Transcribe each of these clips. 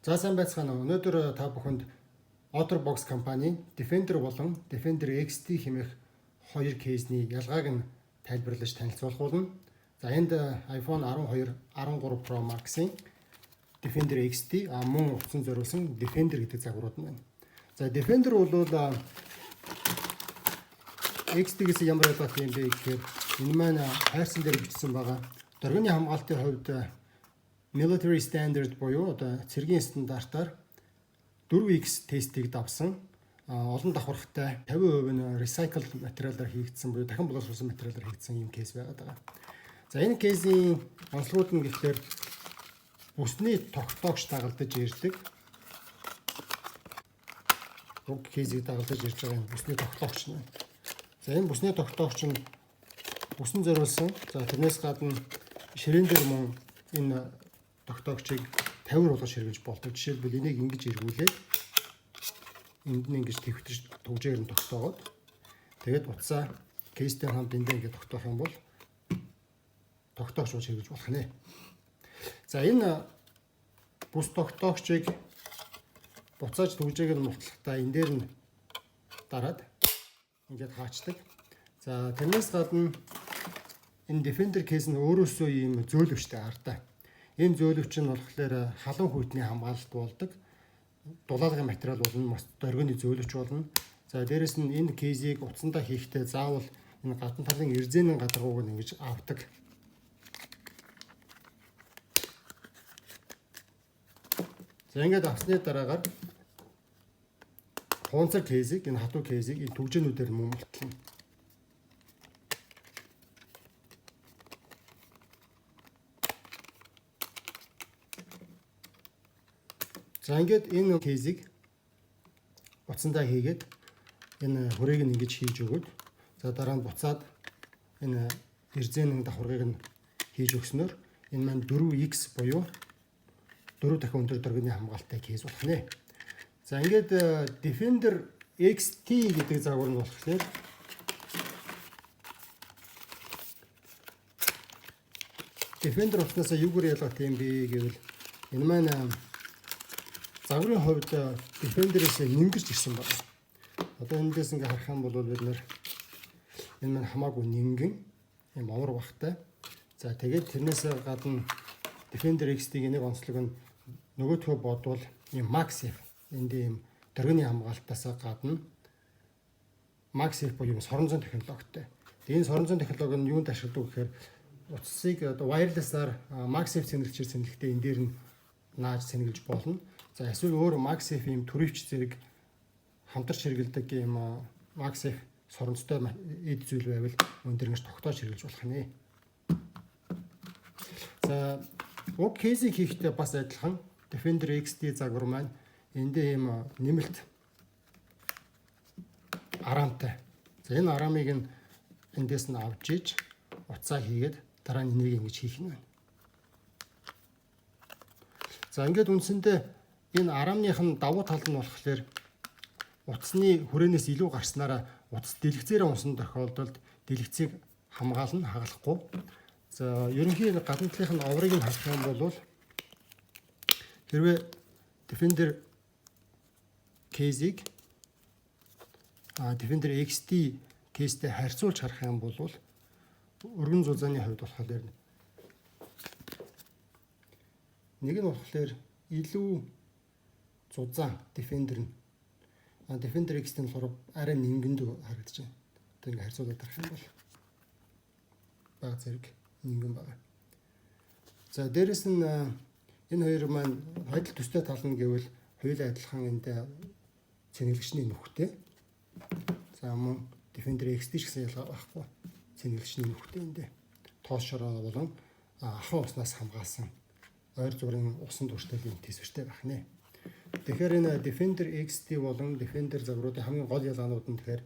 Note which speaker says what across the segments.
Speaker 1: За сайн байцгаана уу. Өнөөдөр та бүхэнд OtterBox компани Defender болон Defender XT хэмээх хоёр кейсний ялгааг нь тайлбарлаж танилцуулах. За энд iPhone 12, 13 Pro Max-ийн Defender XT мөн утсан зориулсан Defender гэдэг загварууд байна. За Defender бол XT-гээс ямар ялгаатай юм бэ гэхээр энэ маань хайрсан дээр бичсэн байгаа. Дөрвийн хамгаалтын хувьд military standard буюу одоо цэргийн стандартаар 4X тестийг давсан олон давхаргатай 50% нь recycled материалаар хийгдсэн буюу дахин боловсруулсан материалаар хийгдсэн юм кейс байгаа. За энэ кейсийн онцлогууд нь гэхээр бүсний тогтоогч дагалдаж ирдэг. Уг кейсийг дагалдаж ирж байгаа энэ бүсний тогтоогч нь. За энэ бүсний тогтоогч нь бүсэн зориулсан. За тэрнээс гадна ширээн дээр мөн энэ тогтоогчийг 50 болгож хэрэглэж болдог. Жишээлбэл энийг ингэж эргүүлээд энд нь ингэж твтэж түгжээр нь тогтоогоод тэгээд утсаа кейстэй хамт энд ингэж тогтоох юм бол тогтоогч болж хэрэглэж болох нэ. За энэ бүс тогтоогчийг буцааж түгжээг нь мултлахдаа энэ дээр нь дараад ингэж хаачдаг. За тэрнээс гадна энэ Defender кейс нь өөрөөсөө ийм зөөлөвчтэй ардаа. Энэ зөөлөвч нь болохоор халуун хүйтний хамгаалалт болдог. Дулаалгын материал болно, мос дөргөний зөөлөвч болно. За дээрэс нь энэ кейсийг утсандаа хийхдээ заавал энэ гадна талын эрзэнийн гадаргууг нь ингэж авдаг. За ингээд авсны дараагаар хунцар кейсийг, энэ хатуу кейсийг энэ түгжээнүүдээр мумлтлана. За ингээд энэ кейсийг утсандаа хийгээд энэ хүрээг нь ингэж хийж өгöd. За дараа нь буцаад энэ эрзэнийн давхаргыг нь хийж өгснөөр энэ маань 4X буюу 4 дахин өндөр дөргөний хамгаалалттай кейс болох нэ. За ингээд Defender XT гэдэг загвар нь болохоор Defender утаснаас юугаар ялгаатай юм бэ гэвэл энэ маань загварын хувьд Defender-ээс нингэрч ирсэн байна. Одоо эндээс ингээ харах юм бол бид нэр энэ маань хамаагүй нингэн юм овор багтай. За тэгээд тэрнээс гадна Defender XT-ийн нэг онцлог нь нөгөөдхөө бодвол юм MagSafe энд ийм дөргөний хамгаалтаас гадна MagSafe буюу соронзон технологитой. Тэгээд энэ соронзон технологи нь юунд ашигладаг гэхээр утсыг одоо wireless-аар MagSafe цэнгэлчээр цэнгэлэхдээ энэ дээр нь нааж цэнгэлж болно. За эсвэл өөр MagSafe ийм төрөвч зэрэг хамтарч хэрэгэлдэг ийм MagSafe соронцтой эд зүйл байвал өндөр ингэж тогтоож хэрэглэж болох нэ. За уг кейсийг хийхдээ бас адилхан Defender XT загвар маань эндээ ийм нэмэлт араамтай. За энэ араамыг нь эндээс нь авч иж утсаа хийгээд дараа нь энийг ингэж хийх нь байна. За ингээд үндсэндээ энэ араамных нь давуу тал нь болохоор утасны хүрээнээс илүү гарснараа утас дэлгэцээрээ унсан тохиолдолд дэлгэцийг хамгаална, хагалахгүй. За ерөнхийдөө гадна талынх нь оврыг нь харах юм бол хэрвээ Defender кейсийг Defender XT кейстэй харьцуулж харах юм бол өргөн зузааны хувьд болохоор нэг нь болохоор илүү зузаан Defender нь Defender XT нь болохоор арай нингэндэг харагдаж байна. Одоо ингэ харьцуулаад харах юм бол бага зэрэг нингэн байна. За дээрэс нь энэ хоёр маань адил төстэй тал нь гэвэл хоёулаа адилхан энд цэнгэлэгчний нүхтэй. За мөн Defender XT ч гэсэн ялгаа байхгүй. Цэнгэлэгчний нүхтэй энд тоос шороо болон ахуй уснаас хамгаалсан ойр зүрийн усан түрштэйлийн тесвэртэй байх нэ. Тэгэхээр энэ Defender XT болон Defender загваруудын хамгийн гол ялгаанууд нь тэгэхээр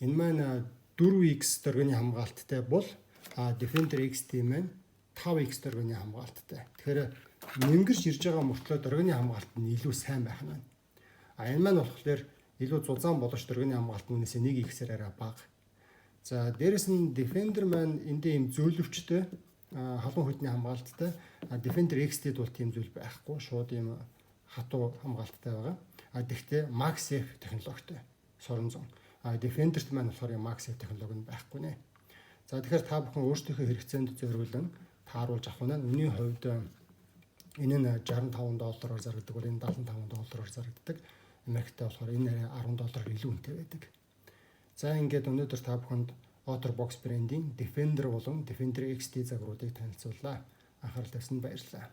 Speaker 1: энэ маань 4X дөргөний хамгаалттай бол Defender XT маань 5X дөргөний хамгаалттай. Тэгэхээр нингэрч ирж байгаа мөртлөө дөргөний хамгаалт нь илүү сайн байх нь. Энэ маань болохоор илүү зузаан боловч дөргөний хамгаалт нь үнээсээ 1X-ээр арай бага. За дээрэс нь Defender маань эндээ ийм зөөлөвчтэй халуун хүйтний хамгаалттай. Defender XT-д бол тийм зүйл байхгүй. Шууд ийм хатуу хамгаалттай байгаа. Гэхдээ MagSafe технологитой сорон зон. Defender-т маань болохоор MagSafe технологи нь байхгүй нэ. За тэгэхээр та бүхэн өөрсдийнхөө хэрэгцээнд зориулан тааруулж авах нь үнийн хувьд энэ нь $65 зарагддаг, энэ $75 зарагддаг. Америктэй болохоор энэ $10 илүү үнэтэй байдаг. За ингээд өнөөдөр та бүхэнд OtterBox брендийн Defender болон Defender XT загваруудыг танилцууллаа. Анхаарал тавьсанд баярлалаа.